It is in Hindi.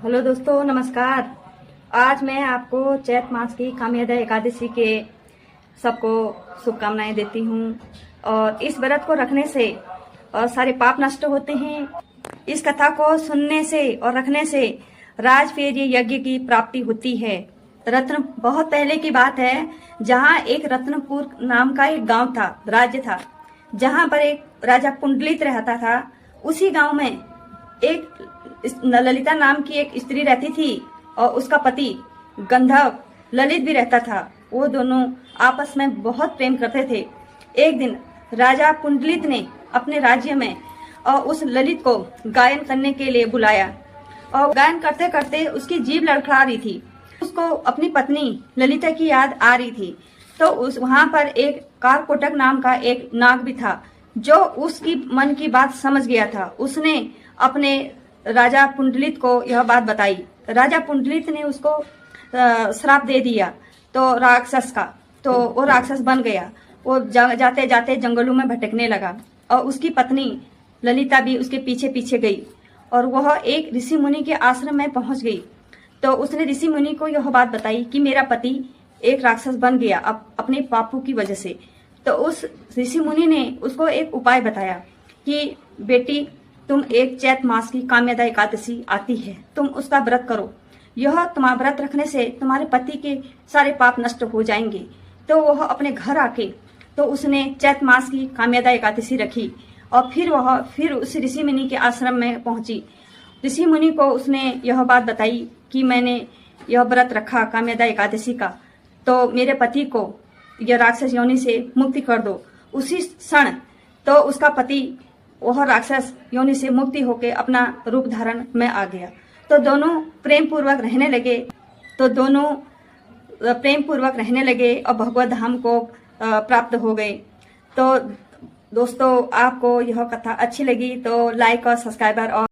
हेलो दोस्तों, नमस्कार। आज मैं आपको चैत मास की कामयादा एकादशी के सबको शुभकामनाएं देती हूँ। और इस व्रत को रखने से सारे पाप नष्ट होते हैं। इस कथा को सुनने से और रखने से राजवीर्य यज्ञ की प्राप्ति होती है। रत्न बहुत पहले की बात है, जहाँ एक रत्नपुर नाम का एक गांव था, राज्य था, जहाँ पर एक राजा पुंडलिक रहता था। उसी गांव में एक ललिता नाम की एक स्त्री रहती थी और उसका पति गंधर्व ललित भी रहता था। वो दोनों आपस में बहुत प्रेम करते थे। एक दिन राजा पुंडलिक ने अपने राज्य में उस ललित को गायन करने के लिए बुलाया और गायन करते करते उसकी जीभ लड़खड़ा रही थी। उसको अपनी पत्नी ललिता की याद आ रही थी। तो उस वहां पर एक कारकोटक नाम का एक नाग भी था, जो उसकी मन की बात समझ गया था। उसने अपने राजा पुंडलिक को यह बात बताई। राजा पुंडलिक ने उसको श्राप दे दिया तो राक्षस का, तो वो राक्षस बन गया। वो जाते जाते जंगलों में भटकने लगा और उसकी पत्नी ललिता भी उसके पीछे पीछे गई और वह एक ऋषि मुनि के आश्रम में पहुंच गई। तो उसने ऋषि मुनि को यह बात बताई कि मेरा पति एक राक्षस बन गया अपने पापों की वजह से। तो उस ऋषि मुनि ने उसको एक उपाय बताया कि बेटी, तुम एक चैत मास की कामयादा एकादशी आती है, तुम उसका व्रत करो। यह तुम्हारा व्रत रखने से तुम्हारे पति के सारे पाप नष्ट हो जाएंगे। तो वह अपने घर आके तो उसने चैत मास की कामयादा एकादशी रखी और फिर उस ऋषि मुनि के आश्रम में पहुंची। ऋषि मुनि को उसने यह बात बताई कि मैंने यह व्रत रखा कामयादा एकादशी का, तो मेरे पति को यह राक्षस योनि से मुक्ति कर दो। उसी क्षण तो उसका पति वह राक्षस योनि से मुक्ति होकर अपना रूप धारण में आ गया। तो दोनों प्रेम पूर्वक रहने लगे और भगवत धाम को प्राप्त हो गए। तो दोस्तों, आपको यह कथा अच्छी लगी तो लाइक और सब्सक्राइबर और